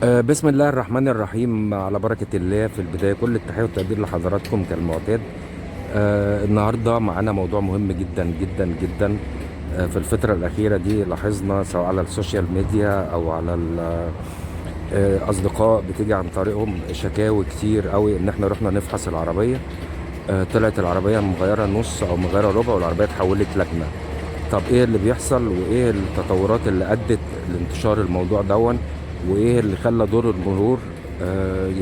بسم الله الرحمن الرحيم، على بركة الله. في البداية كل التحية والتقدير لحضراتكم كالمعتاد. النهاردة معانا موضوع مهم جدا جدا جدا. في الفترة الأخيرة دي لاحظنا سواء على السوشيال ميديا أو على أصدقاء بتيجي عن طريقهم شكاوي كتير قوي إن احنا رحنا نفحص العربية. طلعت العربية مغيرة نص أو مغيرة ربع والعربية اتحولت لجنة. طب ايه اللي بيحصل وايه التطورات اللي ادت لانتشار الموضوع دون، وايه اللي خلى دور المرور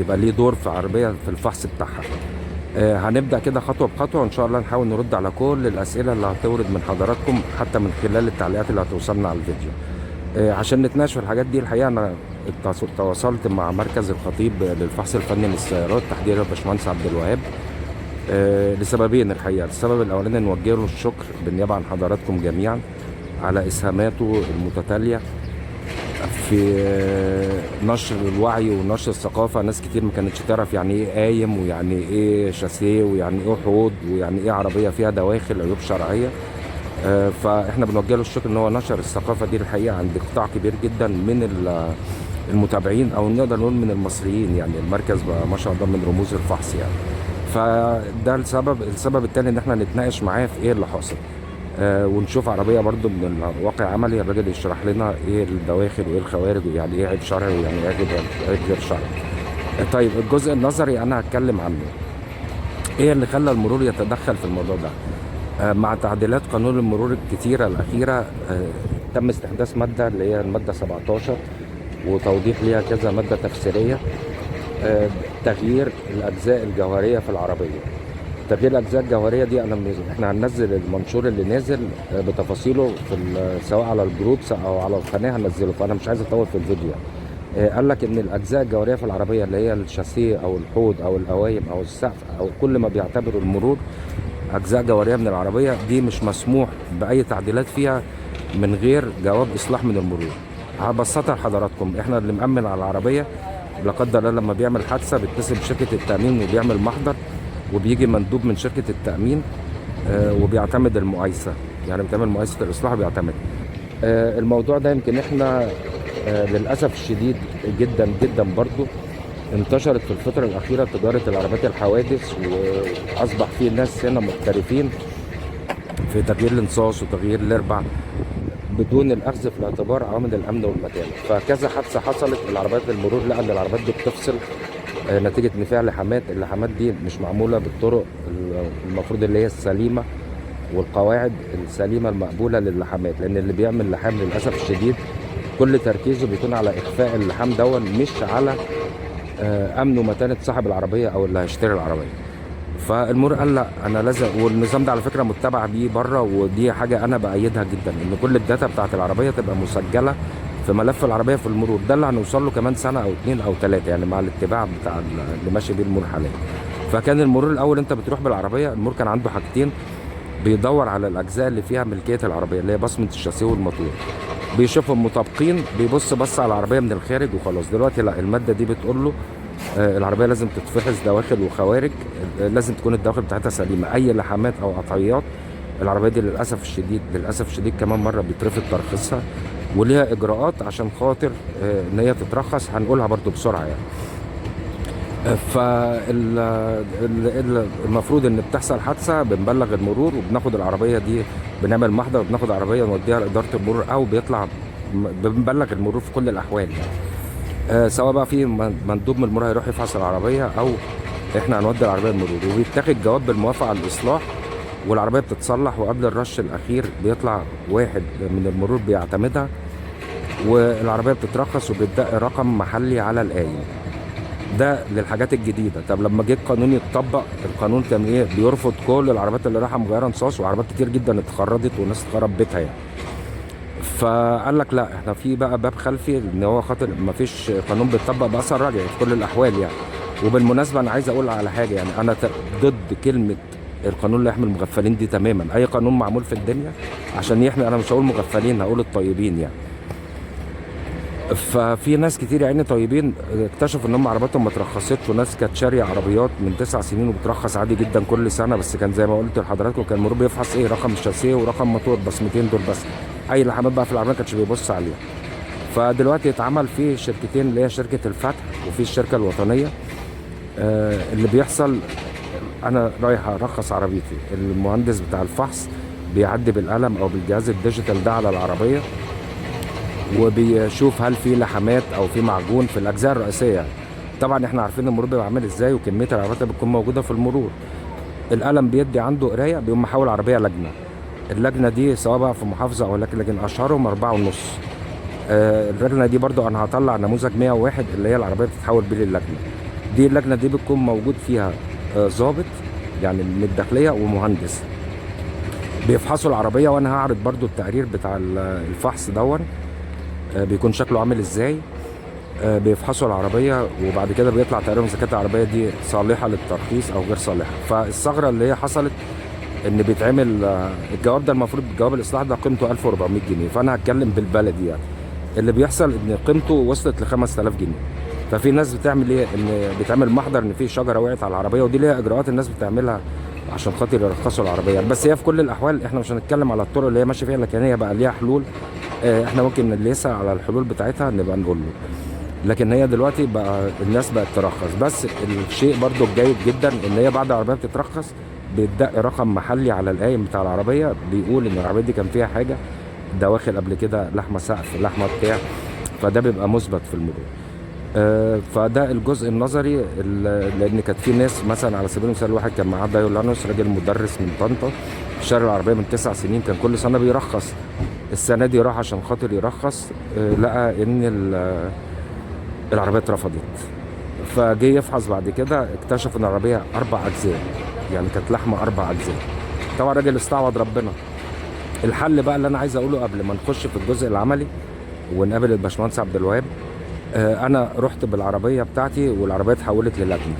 يبقى ليه دور في عربية في الفحص بتاعها. هنبدأ كده خطوة بخطوة ان شاء الله، نحاول نرد على كل الأسئلة اللي هتورد من حضراتكم حتى من خلال التعليقات اللي هتوصلنا على الفيديو. عشان نتناقش في الحاجات دي، الحقيقة انا تواصلت مع مركز الخطيب للفحص الفني للسيارات تحديدا الباشمهندس عبد الوهاب لسببين. الحقيقة السبب الأولاني نوجه له الشكر بالنيابة عن حضراتكم جميعا على إسهاماته المتتالية في نشر الوعي ونشر الثقافة. ناس كتير ما كانتش تعرف يعني إيه قايم ويعني إيه شاسيه ويعني إيه حوض ويعني إيه عربية فيها دواخل عيوب شرعية. فإحنا بنوجه له الشكر إن هو نشر الثقافة دي الحقيقة عند قطاع كبير جدا من المتابعين، أو نقدر نقول من المصريين. يعني المركز بقى ما شاء الله من رموز الفحص يعني. فده السبب التاني ان احنا نتناقش معاه في ايه اللي حاصل. ونشوف عربيه برضو من الواقع عملي، الراجل يشرح لنا ايه الدواخل وايه الخوارج ويعني ايه عيب شرعي ويعني ايه عيب غير شرعي. طيب الجزء النظري انا هتكلم عنه. ايه اللي خلى المرور يتدخل في الموضوع ده؟ مع تعديلات قانون المرور الكتيره الاخيره تم استحداث ماده اللي هي الماده 17 وتوضيح ليها كذا ماده تفسيريه. تغيير الاجزاء الجوهريه في العربيه. تغيير الاجزاء الجوهريه دي احنا هننزل المنشور اللي نازل بتفاصيله سواء على الجروب او على القناه هنزله، فانا مش عايز اطول في الفيديو. قال لك ان الاجزاء الجوهريه في العربيه اللي هي الشاسيه او الحوض او القوايم او السقف او كل ما بيعتبره المرور اجزاء جوهريه من العربيه دي مش مسموح باي تعديلات فيها من غير جواب اصلاح من المرور. هبسطها لحضراتكم. احنا اللي مأمن على العربيه لا قدر الله لما بيعمل حادثه بيتصل بشركه التامين وبيعمل محضر، وبيجي مندوب من شركه التامين وبيعتمد المقايسه، يعني بتعمل مقايسه الاصلاح بيعتمد. الموضوع ده يمكن احنا للاسف الشديد جدا جدا برضو انتشرت في الفتره الاخيره تجاره العربيات الحوادث، واصبح في ناس هنا محترفين في تغيير الانصاص وتغيير الاربع بدون الاخذ في الاعتبار عوامل الامن والمتانه. فكذا حادثه حصلت العربيات المرور لقى ان العربيات دي بتفصل نتيجه ان فيها لحامات. اللحامات دي مش معموله بالطرق المفروض اللي هي السليمه والقواعد السليمه المقبوله للحامات، لان اللي بيعمل لحام للاسف الشديد كل تركيزه بيكون على اخفاء اللحام دون، مش على امن ومتانه صاحب العربيه او اللي هيشتري العربيه. فالمرور قال لا انا لازم، والنظام ده على فكره متبع بيه بره، ودي حاجه انا بايدها جدا ان كل الداتا بتاعت العربيه تبقى مسجله في ملف العربيه في المرور. ده اللي هنوصل له كمان سنه او اتنين او تلاته يعني مع الاتباع بتاع اللي ماشي بيه المرور حاليا. فكان المرور الاول انت بتروح بالعربيه، المرور كان عنده حاجتين: بيدور على الاجزاء اللي فيها ملكيه العربيه اللي هي بصمه الشاسيه والموتور، بيشوفهم مطابقين، بيبص على العربيه من الخارج وخلاص. دلوقتي لا، الماده دي بتقول له العربيه لازم تتفحص دواخل وخوارج، لازم تكون الدواخل بتاعتها سليمه. اي لحامات او قطعيات العربيه دي للاسف الشديد للاسف الشديد كمان مره بيترفض ترخيصها، وليها اجراءات عشان خاطر ان هي تترخص، هنقولها برضو بسرعه يعني. فالمفروض ان بتحصل حادثه بنبلغ المرور وبناخد العربيه دي، بنعمل محضر وبناخد العربيه نوديها لاداره المرور، او بيطلع بنبلغ المرور في كل الاحوال يعني. سواء بقى في مندوب من المرور هيروح يفحص العربيه او احنا هنودي العربيه المرور، وبيتاخد جواب بالموافقه على الاصلاح والعربيه بتتصلح. وقبل الرش الاخير بيطلع واحد من المرور بيعتمدها والعربيه بتترخص وبيدق رقم محلي على القايم. ده للحاجات الجديده. طب لما جه القانون يتطبق، القانون كان ايه؟ بيرفض كل العربيات اللي رايحه مغيره انصاص، وعربيات كتير جدا اتخرجت وناس اتخرب بيتها يعني. فقال لك لا، احنا في بقى باب خلفي ان هو خاطر ما فيش قانون بيتطبق باثر رجعي في كل الاحوال يعني. وبالمناسبه انا عايز اقول على حاجه، يعني انا ضد كلمه القانون اللي يحمي المغفلين دي تماما. اي قانون معمول في الدنيا عشان يحمي، انا مش هقول مغفلين هقول الطيبين يعني. ففي ناس كتير يعني طيبين اكتشفوا ان هم عربياتهم ما اترخصتش، وناس كانت شاريه عربيات من 9 سنين وبترخص عادي جدا كل سنه، بس كان زي ما قلت لحضراتكم كان المرور بيفحص ايه؟ رقم الشاسيه ورقم موتور، بصمتين دول بس. اي لحامات بقى في العربيه ما كانش بيبص عليها. فدلوقتي اتعمل في شركتين، اللي هي شركة الفتح وفي الشركة الوطنية. اللي بيحصل، انا رايح ارخص عربيتي، المهندس بتاع الفحص بيعدي بالقلم او بالجهاز الديجيتال ده على العربية، وبيشوف هل في لحمات او في معجون في الاجزاء الرئيسية. طبعا احنا عارفين المرور بيبقى عامل ازاي وكمية العربيات اللي بتكون موجودة في المرور. القلم بيدي عنده قراية، بيقوم محول عربية لجنة. اللجنة دي سواء بقى في محافظة او لكن اشهرهم 4.5. اللجنة دي برضو انا هطلع نموذج 101 اللي هي العربية بتتحول بيه للجنة دي. اللجنة دي بتكون موجود فيها ضابط يعني من الداخلية ومهندس بيفحصوا العربية، وانا هعرض برضو التقرير بتاع الفحص دون بيكون شكله عامل ازاي. بيفحصوا العربية وبعد كده بيطلع تقريبا اذا كانت العربية دي صالحة للترخيص او غير صالحة. فالثغرة اللي هي حصلت ان بيتعمل الجواب ده، المفروض جواب الاصلاح ده قيمته 1400 جنيه، فانا هتكلم بالبلدي يعني. اللي بيحصل ان قيمته وصلت ل 5000 جنيه. ففي ناس بتعمل ايه، ان بتعمل محضر ان في شجره وقعت على العربيه، ودي ليها اجراءات الناس بتعملها عشان خاطر يرخصوا العربيه. بس هي في كل الاحوال احنا مش هنتكلم على الطرق اللي هي ماشيه فيها، لكن هي بقى ليها حلول. احنا ممكن اللي يسأل على الحلول بتاعتها نبقى نقول له. لكن هي دلوقتي بقى الناس بقت ترخص. بس الشيء برضو الجيد جدا ان هي بعد العربيه بتترخص بيدق رقم محلي على القايم بتاع العربيه، بيقول ان العربيه دي كان فيها حاجه دواخل قبل كده، لحمه سقف، لحمه بتاع. فده بيبقى مثبت في المرور. فده الجزء النظري. لان كانت في ناس مثلا على سبيل المثال، واحد كان معاه دايولانوس، راجل مدرس من طنطا، اشترى العربيه من 9 سنين، كان كل سنه بيرخص. السنه دي راح عشان خاطر يرخص، لقى ان العربيه اترفضت. فجه يفحص بعد كده، اكتشف ان العربيه 4 اجزاء، يعني كانت لحمه 4 اجزاء. طبعا راجل استعوض ربنا. الحل بقى اللي انا عايز اقوله قبل ما نخش في الجزء العملي ونقابل الباشمهندس عبد الوهاب، انا رحت بالعربيه بتاعتي والعربيه اتحولت للجنه.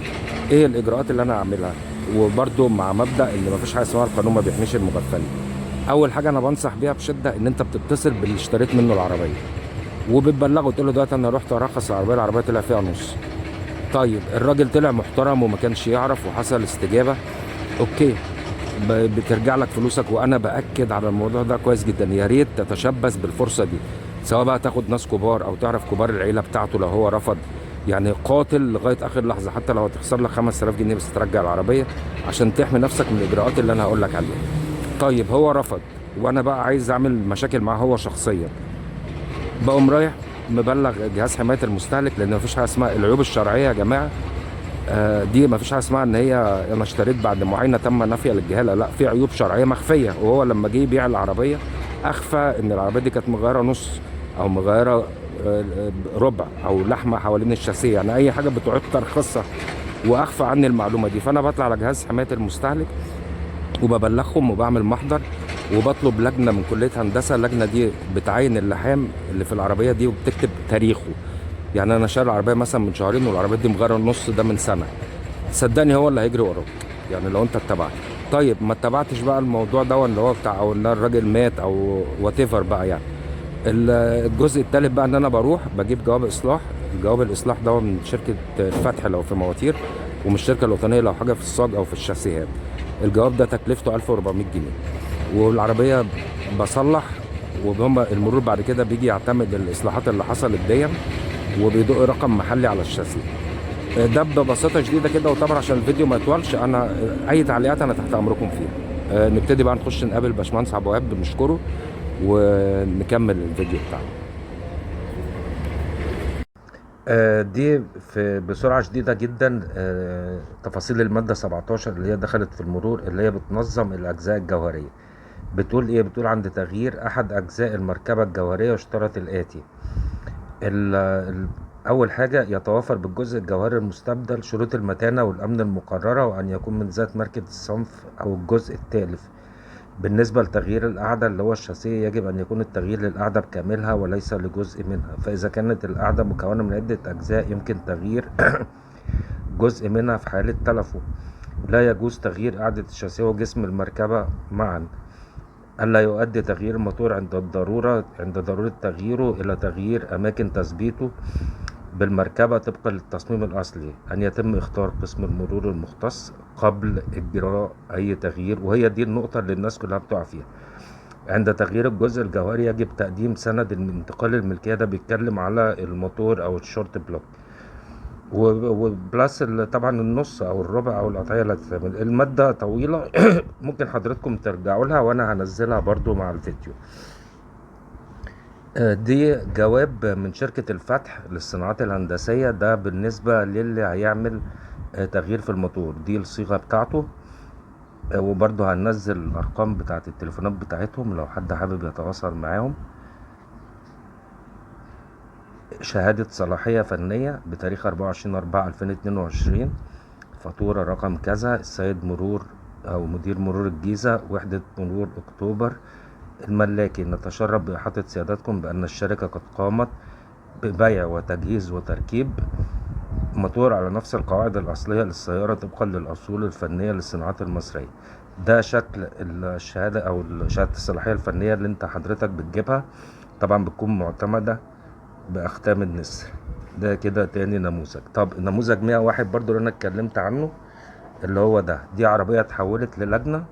ايه الاجراءات اللي انا اعملها؟ وبرده مع مبدا ان مفيش حاجه اسمها القانون ما بيحميش المغفلين. اول حاجه انا بنصح بيها بشده ان انت بتتصل باللي اشتريت منه العربيه وبتبلغه، تقول له دلوقتي انا رحت ارخص العربيه طلع فيها نص. طيب الراجل طلع محترم وما كانش يعرف وحصل استجابه، اوكي، بترجع لك فلوسك. وانا باكد على الموضوع ده كويس جدا، يا ريت تتشبث بالفرصه دي، سواء بقى تاخد ناس كبار او تعرف كبار العيله بتاعته لو هو رفض. يعني قاتل لغايه اخر لحظه، حتى لو هتخسر لك 5000 جنيه بس ترجع العربيه عشان تحمي نفسك من الاجراءات اللي انا هقول لك عليها. طيب هو رفض وانا بقى عايز اعمل مشاكل معاه هو شخصيا، بقوم رايح مبلغ جهاز حمايه المستهلك. لان مفيش حاجه اسمها العيوب الشرعيه يا جماعه. دي ما فيش حاجه اسمها ان هي انا اشتريت بعد معاينه تم نفيها للجهاله، لا، في عيوب شرعيه مخفيه. وهو لما جه يبيع العربيه اخفى ان العربيه دي كانت مغيره نص او مغيره ربع او لحمه حوالين الشاسيه، يعني اي حاجه بتعيق ترخيصها، واخفى عني المعلومه دي. فانا بطلع على جهاز حمايه المستهلك وببلغهم وبعمل محضر وبطلب لجنه من كليه هندسه. اللجنه دي بتعين اللحام اللي في العربيه دي وبتكتب تاريخه. يعني انا شاري العربيه مثلا من شهرين والعربيه دي مغيره النص ده من سنه، صدقني هو اللي هيجري وراك يعني لو انت اتبعت. طيب ما اتبعتش بقى الموضوع ده اللي هو بتاع او ان الراجل مات او وات ايفر بقى يعني. الجزء الثالث بقى ان انا بروح بجيب جواب اصلاح. الجواب الاصلاح ده من شركه الفتح لو في مواتير، ومن الشركه الوطنيه لو حاجه في الصاج او في الشاسيهات. الجواب ده تكلفته 1400 جنيه، والعربيه بصلح. وهم المرور بعد كده بيجي يعتمد الاصلاحات اللي حصلت دي وبيدق رقم محلي على الشاسيه. ده ببساطه شديده كده. وطبعا عشان الفيديو ما يطولش، انا اي تعليقات انا تحت امركم فيها. نبتدي بقى نخش نقابل باشمهندس عبد الوهاب بنشكره ونكمل الفيديو بتاعنا. دي في بسرعه شديده جدا تفاصيل الماده 17 اللي هي دخلت في المرور، اللي هي بتنظم الاجزاء الجوهريه. بتقول ايه؟ بتقول عند تغيير احد اجزاء المركبه الجوهريه يشترط الاتي. أول حاجة يتوافر بالجزء الجوهري المستبدل شروط المتانة والأمن المقررة، وأن يكون من ذات ماركة الصنف أو الجزء التالف. بالنسبة لتغيير القاعدة اللي هو الشاسية، يجب أن يكون التغيير للقاعدة بكاملها وليس لجزء منها. فإذا كانت القاعدة مكونة من عدة أجزاء يمكن تغيير جزء منها في حالة تلفه. لا يجوز تغيير قاعدة الشاسية وجسم المركبة معا. ألا يؤدي تغيير الموتور عند ضرورة تغييره إلى تغيير أماكن تثبيته بالمركبة طبقا للتصميم الأصلي. أن يتم اختيار قسم المرور المختص قبل إجراء أي تغيير، وهي دي النقطة اللي الناس كلها بتقع فيها. عند تغيير الجزء الجوهري يجب تقديم سند انتقال الملكية. ده بيتكلم على الموتور او الشورت بلوك، وبلس طبعا النص او الربع او القطعية اللي هتتعمل. المادة طويلة ممكن حضرتكم ترجعوا لها وانا هنزلها برضو مع الفيديو. دي جواب من شركة الفتح للصناعات الهندسية، ده بالنسبة للي هيعمل تغيير في الموتور. دي الصيغة بتاعته، وبرضه هننزل الأرقام بتاعت التليفونات بتاعتهم لو حد حابب يتواصل معاهم. شهادة صلاحية فنية بتاريخ 24/4/2022، فاتورة رقم كذا، السيد مرور أو مدير مرور الجيزة، وحدة مرور أكتوبر الملاكي. نتشرف بإحاطة سيادتكم بأن الشركة قد قامت ببيع وتجهيز وتركيب موتور على نفس القواعد الأصلية للسيارة طبقا للأصول الفنية للصناعات المصرية. ده شكل الشهادة أو شهادة الصلاحية الفنية اللي انت حضرتك بتجيبها، طبعا بتكون معتمدة بأختام النسر. ده كده تاني نموذج. طب نموذج 101 برضو اللي انا اتكلمت عنه، اللي هو ده، دي عربية اتحولت للجنة.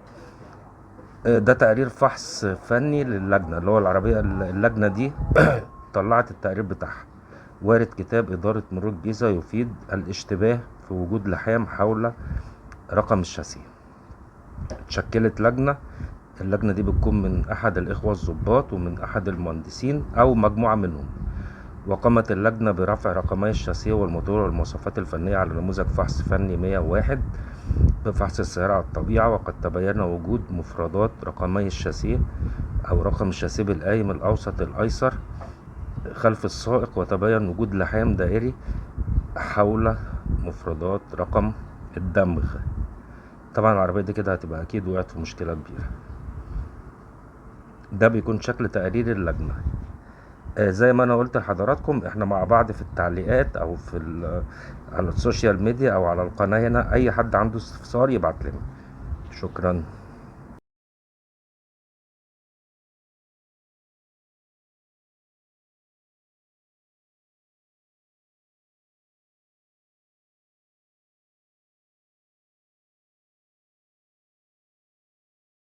ده تقرير فحص فني للجنة، اللي هو العربية اللجنة دي طلعت التقرير بتاعها. وارد كتاب إدارة مرور الجيزة يفيد الاشتباه في وجود لحام حول رقم الشاسيه. اتشكلت لجنة. اللجنة دي بتكون من أحد الإخوة الضباط ومن أحد المهندسين أو مجموعة منهم. وقامت اللجنة برفع رقمي الشاسيه والموتور والمواصفات الفنية على نموذج فحص فني 101 بفحص السيارة على الطبيعة. وقد تبين وجود مفردات رقمي الشاسيه أو رقم الشاسيه بالقايم الأوسط الأيسر خلف السائق، وتبين وجود لحام دائري حول مفردات رقم الدمغ. طبعا العربية دي كده هتبقى أكيد وقعت في مشكلة كبيرة. ده بيكون شكل تقرير اللجنة. زي ما أنا قلت لحضراتكم، احنا مع بعض في التعليقات أو على السوشيال ميديا أو على القناة هنا. أي حد عنده استفسار يبعت لنا. شكرا.